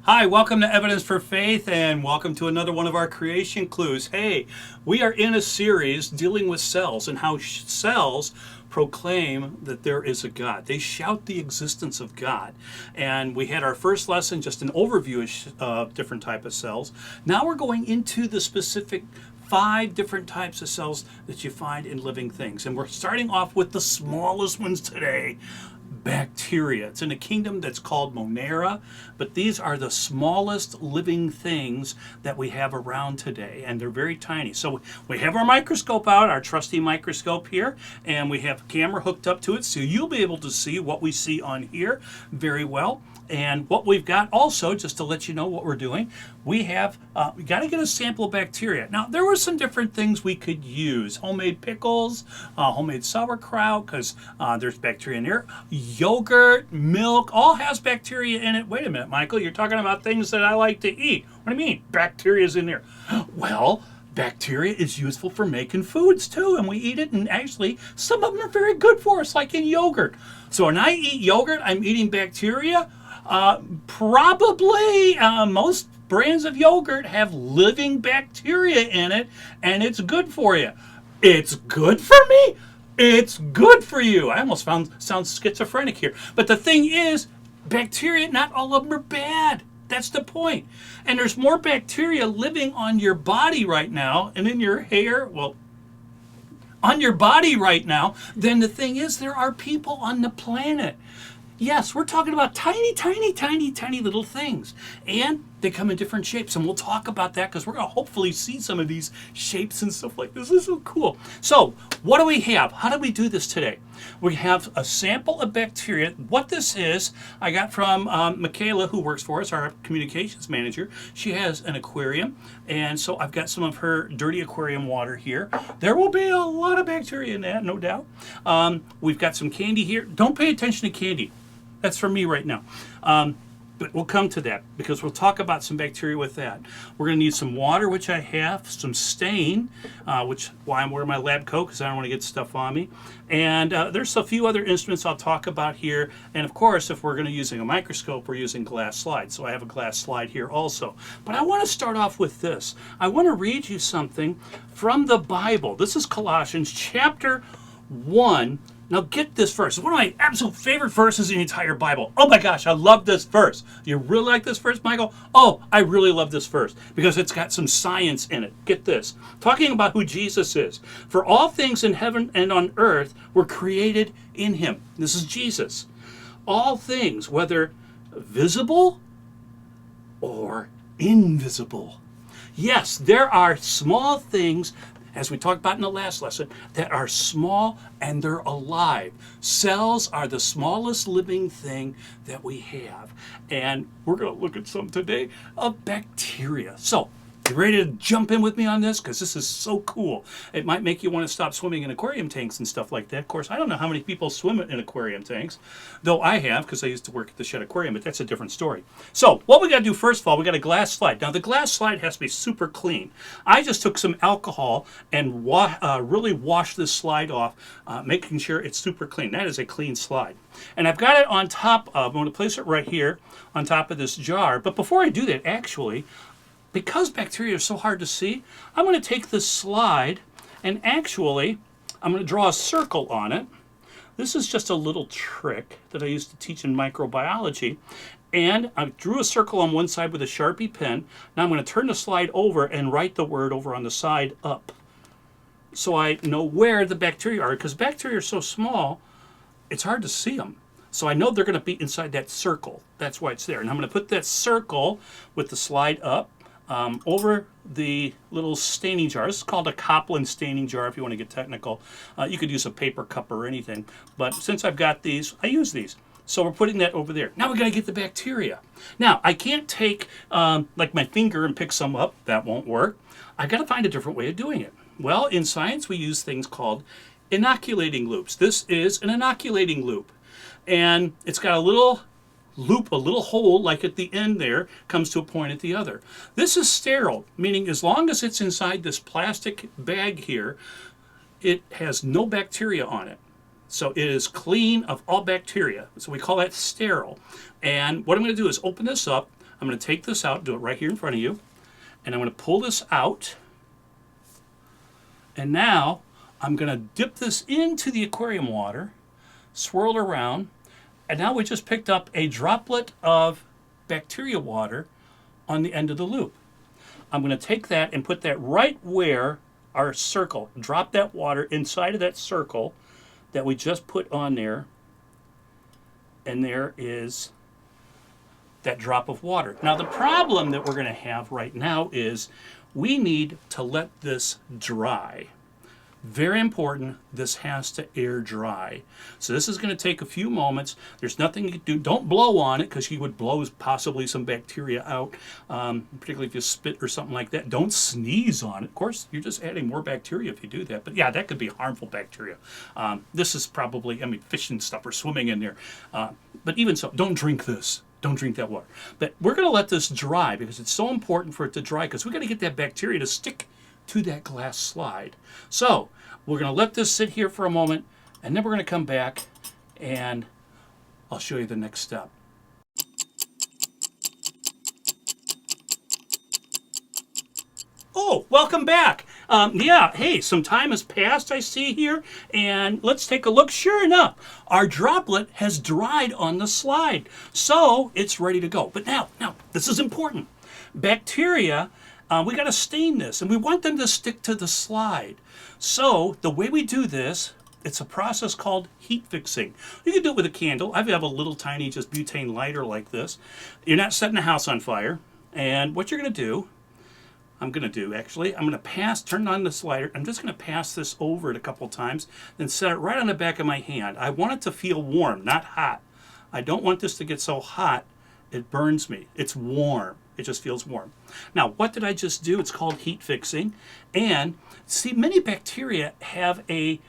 Hi, welcome to Evidence for Faith, and welcome to another one of our creation clues. Hey, we are in a series dealing with cells and how cells proclaim that there is a God. They shout the existence of God. And we had our first lesson, just an overview of different types of cells. Now we're going into the specific 5 different types of cells that you find in living things. And we're starting off with the smallest ones today. Bacteria. It's in a kingdom that's called Monera, but these are the smallest living things that we have around today, and they're very tiny. So we have our microscope out, our trusty microscope here, and we have a camera hooked up to it, so you'll be able to see what we see on here very well. And what we've got also, just to let you know what we're doing, we have, we got to get a sample of bacteria. Now, there were some different things we could use. Homemade pickles, homemade sauerkraut, because there's bacteria in there. Yogurt, milk, all has bacteria in it. Wait a minute, Michael, you're talking about things that I like to eat. What do you mean, bacteria's in there? Well, bacteria is useful for making foods too, and we eat it, and actually some of them are very good for us, like in yogurt. So when I eat yogurt, I'm eating bacteria. Probably most brands of yogurt have living bacteria in it, and it's good for you. It's good for me? It's good for you. I almost sound schizophrenic here. But the thing is, bacteria, not all of them are bad. That's the point. And there's more bacteria living on your body right now and in your hair, well, on your body right now, than the thing is there are people on the planet. Yes, we're talking about tiny, tiny, tiny, tiny little things. And they come in different shapes. And we'll talk about that because we're going to hopefully see some of these shapes and stuff like this. This is so cool. So what do we have? How do we do this today? We have a sample of bacteria. What this is, I got from Michaela, who works for us, our communications manager. She has an aquarium. And so I've got some of her dirty aquarium water here. There will be a lot of bacteria in that, no doubt. We've got some candy here. Don't pay attention to candy. That's for me right now. But we'll come to that because we'll talk about some bacteria with that. We're going to need some water, which I have, some stain, which why I'm wearing my lab coat because I don't want to get stuff on me. And there's a few other instruments I'll talk about here. And of course, if we're going to using a microscope, we're using glass slides. So I have a glass slide here also. But I want to start off with this. I want to read you something from the Bible. This is Colossians chapter 1. Now get this verse. It's one of my absolute favorite verses in the entire Bible. Oh my gosh, I love this verse. You really like this verse, Michael? Oh, I really love this verse because it's got some science in it. Get this. Talking about who Jesus is. For all things in heaven and on earth were created in him. This is Jesus. All things, whether visible or invisible. Yes, there are small things, as we talked about in the last lesson, that are small and they're alive. Cells are the smallest living thing that we have. And we're going to look at some today of bacteria. So, you ready to jump in with me on this? Because this is so cool. It might make you want to stop swimming in aquarium tanks and stuff like that. Of course, I don't know how many people swim in aquarium tanks, though I have because I used to work at the Shed Aquarium, but that's a different story. So what we got to do first of all, we got a glass slide. Now the glass slide has to be super clean. I just took some alcohol and really washed this slide off, making sure it's super clean. That is a clean slide. And I've got it on top of, I'm going to place it right here on top of this jar. But before I do that, actually, because bacteria are so hard to see, I'm going to take this slide and actually I'm going to draw a circle on it. This is just a little trick that I used to teach in microbiology. And I drew a circle on one side with a Sharpie pen. Now I'm going to turn the slide over and write the word over on the side up. So I know where the bacteria are, because bacteria are so small, it's hard to see them. So I know they're going to be inside that circle. That's why it's there. And I'm going to put that circle with the slide up over the little staining jar. This is called a Copland staining jar if you want to get technical. You could use a paper cup or anything. But since I've got these, I use these. So we're putting that over there. Now we got to get the bacteria. Now I can't take like my finger and pick some up. That won't work. I got to find a different way of doing it. Well, in science we use things called inoculating loops. This is an inoculating loop. And it's got a little loop, a little hole like at the end there, comes to a point at the other. This is sterile, meaning as long as it's inside this plastic bag here, it has no bacteria on it. So it is clean of all bacteria. So we call that sterile. And what I'm going to do is open this up. I'm going to take this out, do it right here in front of you, and I'm going to pull this out. And now I'm going to dip this into the aquarium water, swirl it around, and now we just picked up a droplet of bacteria water on the end of the loop. I'm going to take that and put that right where our circle, drop that water inside of that circle that we just put on there, and there is that drop of water. Now the problem that we're going to have right now is we need to let this dry. Very important, this has to air dry. So this is going to take a few moments. There's nothing you can do. Don't blow on it because you would blow possibly some bacteria out, particularly if you spit or something like that. Don't sneeze on it. Of course, you're just adding more bacteria if you do that. But yeah, that could be harmful bacteria. This is probably, fish and stuff are swimming in there. But even so, don't drink this. Don't drink that water. But we're going to let this dry because it's so important for it to dry because we've got to get that bacteria to stick to that glass slide. So we're going to let this sit here for a moment, and then we're going to come back and I'll show you the next step. Oh, welcome back. Yeah, hey, some time has passed, I see here, and let's take a look. Sure enough, our droplet has dried on the slide, so it's ready to go. But now, this is important. Bacteria, we got to stain this, and we want them to stick to the slide. So the way we do this, it's a process called heat fixing. You can do it with a candle. I have a little tiny just butane lighter like this. You're not setting a house on fire. And what you're going to do, I'm going to turn on the slider. I'm just going to pass this over it a couple times, then set it right on the back of my hand. I want it to feel warm, not hot. I don't want this to get so hot it burns me. It's warm. It just feels warm. Now, what did I just do? It's called heat fixing. And see, many bacteria have a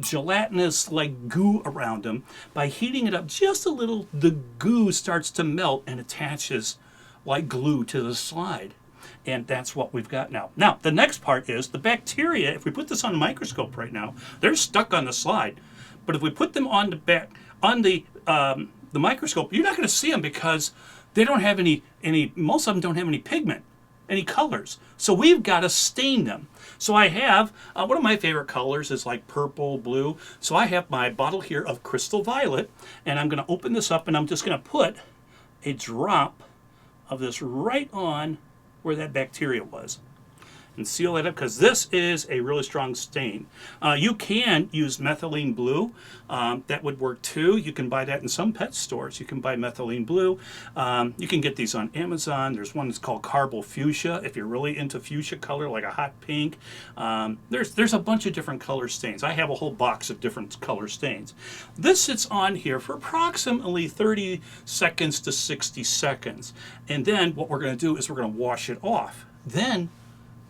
gelatinous goo around them. By heating it up just a little, the goo starts to melt and attaches like glue to the slide. And that's what we've got now. Now, the next part is the bacteria. If we put this on a microscope right now, they're stuck on the slide. But if we put them on the microscope, you're not going to see them because they don't have any, most of them don't have any pigment, any colors. So we've got to stain them. So I have, one of my favorite colors is like purple, blue. So I have my bottle here of crystal violet, and I'm going to open this up and I'm just going to put a drop of this right on where that bacteria was. And seal that up because this is a really strong stain. You can use methylene blue. That would work too. You can buy that in some pet stores. You can buy methylene blue. You can get these on Amazon. There's one that's called Carbo Fuchsia if you're really into fuchsia color, like a hot pink. There's a bunch of different color stains. I have a whole box of different color stains. This sits on here for approximately 30 seconds to 60 seconds. And then what we're going to do is we're going to wash it off. Then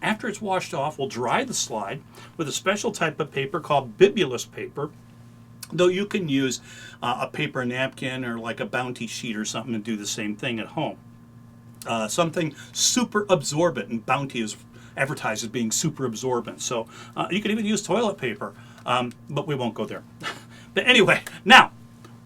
after it's washed off, we'll dry the slide with a special type of paper called bibulous paper, though you can use a paper napkin or like a Bounty sheet or something and do the same thing at home. Something super absorbent, and Bounty is advertised as being super absorbent. So you can even use toilet paper, but we won't go there. But anyway, now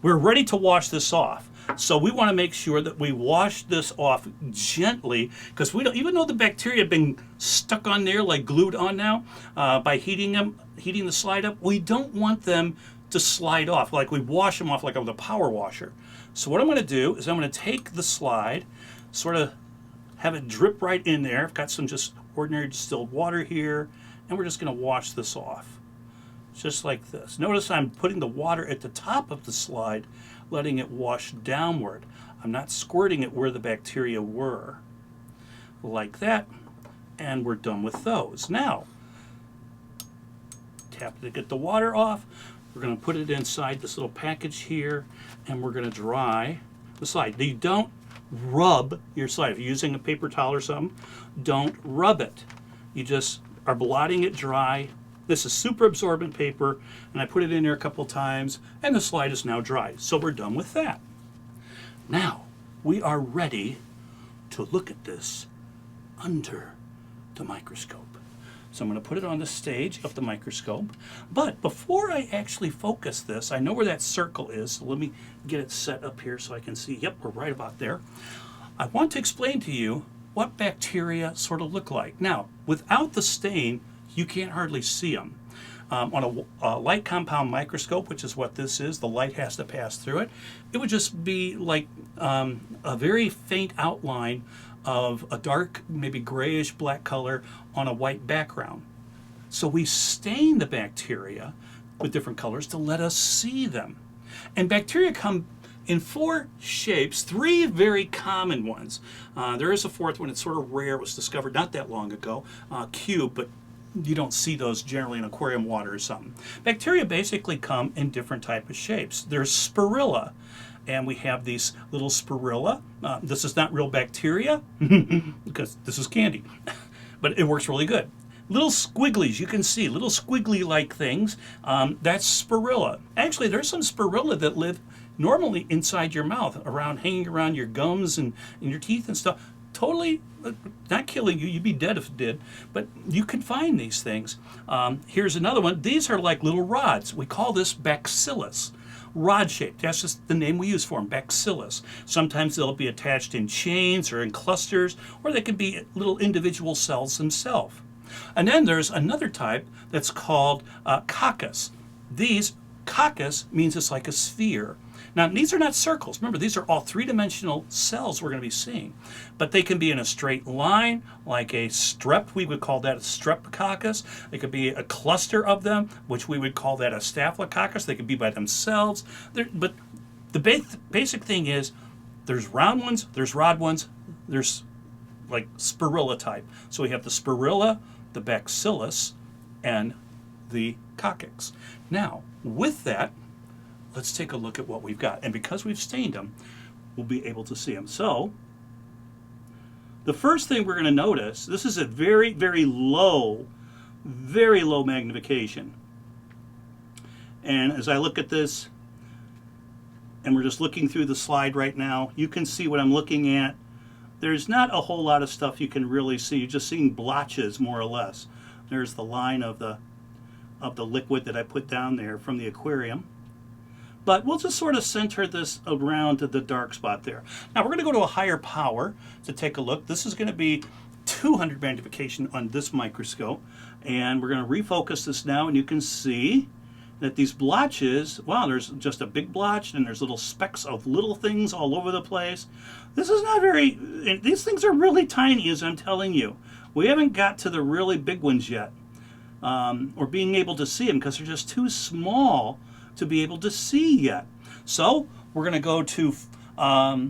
we're ready to wash this off. So we want to make sure that we wash this off gently because we don't, even though the bacteria have been stuck on there like glued on now by heating the slide up, we don't want them to slide off. Like we wash them off like with a power washer. So what I'm going to do is I'm going to take the slide, sort of have it drip right in there. I've got some just ordinary distilled water here, and we're just going to wash this off. Just like this. Notice I'm putting the water at the top of the slide, letting it wash downward. I'm not squirting it where the bacteria were. Like that, and we're done with those. Now, tap to get the water off. We're going to put it inside this little package here, and we're going to dry the slide. You don't rub your slide. If you're using a paper towel or something, don't rub it. You just are blotting it dry. This is super absorbent paper, and I put it in there a couple times, and the slide is now dry. So we're done with that. Now, we are ready to look at this under the microscope. So I'm going to put it on the stage of the microscope. But before I actually focus this, I know where that circle is. So let me get it set up here so I can see. Yep, we're right about there. I want to explain to you what bacteria sort of look like. Now, without the stain, you can't hardly see them. On a light compound microscope, which is what this is, the light has to pass through it. It would just be like a very faint outline of a dark, maybe grayish black color on a white background. So we stain the bacteria with different colors to let us see them. And bacteria come in 4 shapes, 3 very common ones. There is a 4th one, it's sort of rare, it was discovered not that long ago, cube, but you don't see those generally in aquarium water or something. Bacteria basically come in different type of shapes. There's spirilla, and we have these little spirilla. This is not real bacteria, because this is candy, but it works really good. Little squigglies, you can see, little squiggly-like things. That's spirilla. Actually, there's some spirilla that live normally inside your mouth, hanging around your gums and in your teeth and stuff. Totally not killing you. You'd be dead if it did. But you can find these things. Here's another one. These are like little rods. We call this bacillus. Rod-shaped. That's just the name we use for them, bacillus. Sometimes they'll be attached in chains or in clusters, or they can be little individual cells themselves. And then there's another type that's called coccus. These, coccus means it's like a sphere. Now, these are not circles. Remember, these are all 3-dimensional cells we're going to be seeing. But they can be in a straight line, like a strep. We would call that a streptococcus. They could be a cluster of them, which we would call that a staphylococcus. They could be by themselves. But the basic thing is there's round ones, there's rod ones, there's like spirilla type. So we have the spirilla, the bacillus, and the coccus. Now, with that, let's take a look at what we've got. And because we've stained them, we'll be able to see them. So, the first thing we're going to notice, this is a very, very low magnification. And as I look at this, and we're just looking through the slide right now, you can see what I'm looking at. There's not a whole lot of stuff you can really see. You're just seeing blotches, more or less. There's the line of the liquid that I put down there from the aquarium. But we'll just sort of center this around to the dark spot there. Now we're going to go to a higher power to take a look. This is going to be 200 magnification on this microscope. And we're going to refocus this now, and you can see that these blotches, wow, there's just a big blotch, and there's little specks of little things all over the place. This is not very, these things are really tiny, as I'm telling you. We haven't got to the really big ones yet, or being able to see them, because they're just too small to be able to see yet. So we're going to go to a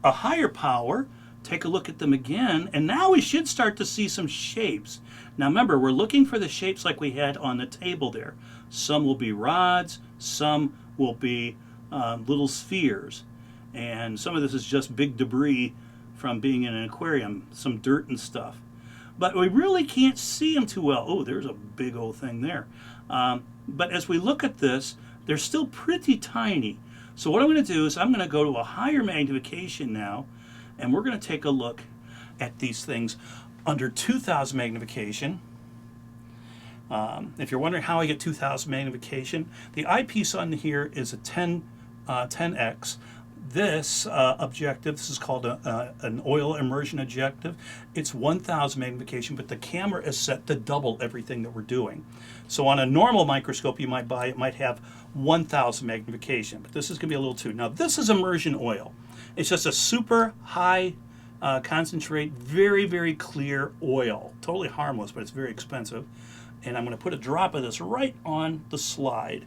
higher power, take a look at them again, and now we should start to see some shapes. Now remember, we're looking for the shapes like we had on the table there. Some will be rods, some will be little spheres, and some of this is just big debris from being in an aquarium, some dirt and stuff. But we really can't see them too well. Oh, there's a big old thing there. But as we look at this, they're still pretty tiny. So what I'm going to do is I'm going to go to a higher magnification now, and we're going to take a look at these things under 2,000 magnification. If you're wondering how I get 2,000 magnification, the eyepiece on here is a 10x. This objective, this is called an oil immersion objective. It's 1,000 magnification, but the camera is set to double everything that we're doing. So on a normal microscope you might buy, it might have 1,000 magnification, but this is going to be a little too. Now this is immersion oil. It's just a super high concentrate, very, very clear oil. Totally harmless, but it's very expensive. And I'm going to put a drop of this right on the slide.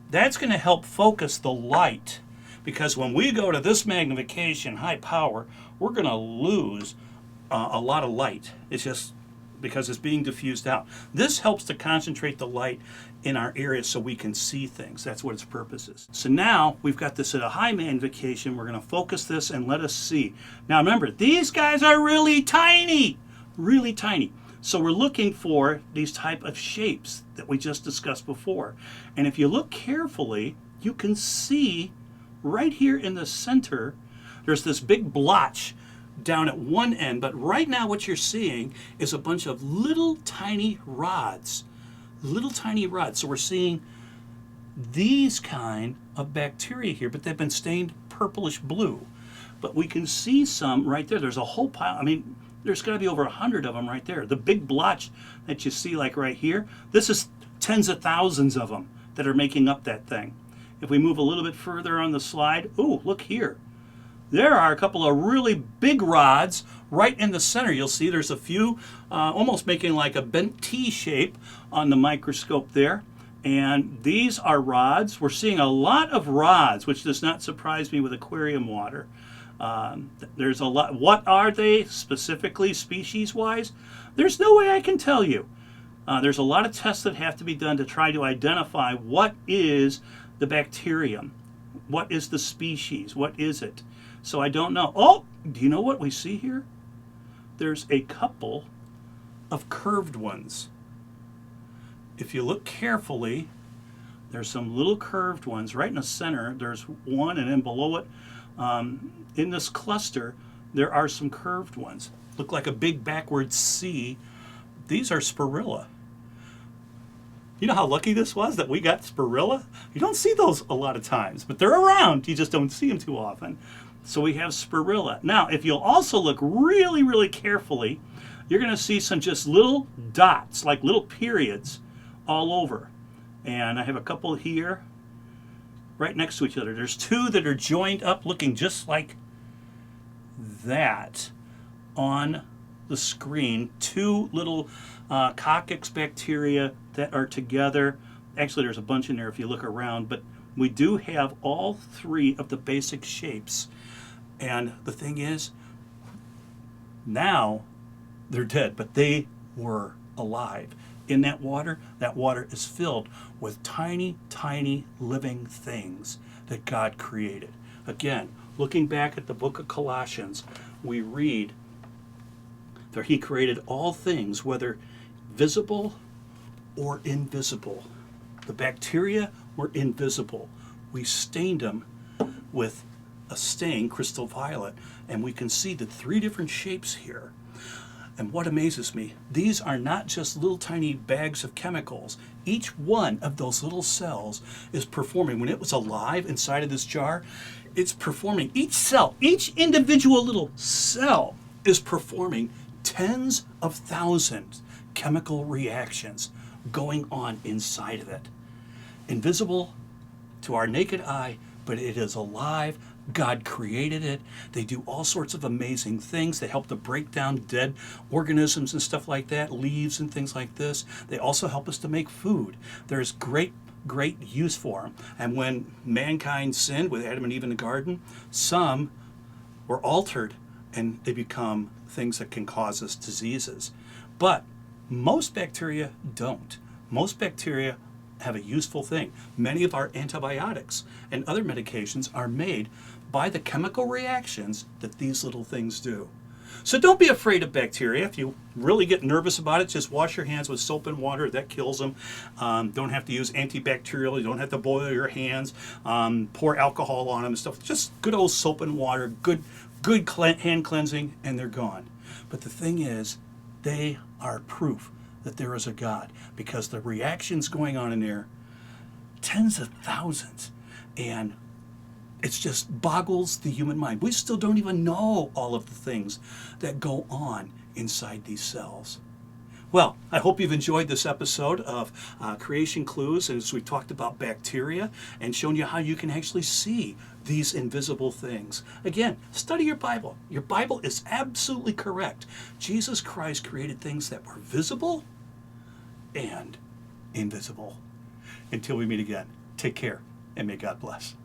That's going to help focus the light, because when we go to this magnification, high power, we're going to lose a lot of light. It's just because it's being diffused out. This helps to concentrate the light in our area so we can see things. That's what its purpose is. So now we've got this at a high magnification. We're going to focus this and let us see. Now remember, these guys are really tiny, really tiny. So we're looking for these type of shapes that we just discussed before. And if you look carefully, you can see right here in the center, there's this big blotch down at one end, but right now what you're seeing is a bunch of little tiny rods. Little tiny rods. So we're seeing these kind of bacteria here, but they've been stained purplish blue. but we can see some right there. There's a whole pile. I mean, there's got to be over 100 of them right there. The big blotch that you see like right here, this is tens of thousands of them that are making up that thing. If we move a little bit further on the slide, ooh, look here. There are a couple of really big rods right in the center. You'll see there's a few almost making like a bent T shape on the microscope there. And these are rods. We're seeing a lot of rods, which does not surprise me with aquarium water. There's a lot. What are they specifically species-wise? There's no way I can tell you. There's a lot of tests that have to be done to try to identify what is the bacterium. What is the species? What is it? So I don't know. Oh, do you know what we see here? There's a couple of curved ones. If you look carefully, there's some little curved ones right in the center. There's one, and then below it, in this cluster, there are some curved ones. Look like a big backward C. These are spirilla. You know how lucky this was that we got spirilla? You don't see those a lot of times, but they're around. You just don't see them too often. So we have spirilla. Now, if you'll also look really, really carefully, you're going to see some just little dots, like little periods, all over. And I have a couple here right next to each other. There's two that are joined up looking just like that on the screen. Two little coccyx bacteria that are together. Actually, there's a bunch in there if you look around, but we do have all three of the basic shapes. And the thing is, now they're dead, but they were alive. In that water is filled with tiny, tiny living things that God created. Again, looking back at the book of Colossians, we read that He created all things, whether visible or invisible. The bacteria were invisible. We stained them with a stain, crystal violet, and we can see the three different shapes here. And what amazes me, these are not just little tiny bags of chemicals. Each one of those little cells is performing. When it was alive inside of this jar, it's performing. Each cell, each individual little cell is performing tens of thousands chemical reactions going on inside of it. Invisible to our naked eye, but it is alive. God created it. They do all sorts of amazing things. They help to break down dead organisms and stuff like that, leaves and things like this. They also help us to make food. There's great use for them. And when mankind sinned with Adam and Eve in the garden, some were altered and they become things that can cause us diseases. But most bacteria don't. Most bacteria have a useful thing. Many of our antibiotics and other medications are made by the chemical reactions that these little things do. So don't be afraid of bacteria. If you really get nervous about it, just wash your hands with soap and water. That kills them. Don't have to use antibacterial. You don't have to boil your hands. Pour alcohol on them and stuff. Just good old soap and water, good hand cleansing, and they're gone. But the thing is, they are proof that there is a God, because the reactions going on in there, tens of thousands, and it just boggles the human mind. We still don't even know all of the things that go on inside these cells. Well, I hope you've enjoyed this episode of Creation Clues, as we talked about bacteria and shown you how you can actually see these invisible things. Again, study your Bible. Your Bible is absolutely correct. Jesus Christ created things that were visible and invisible. Until we meet again, take care and may God bless.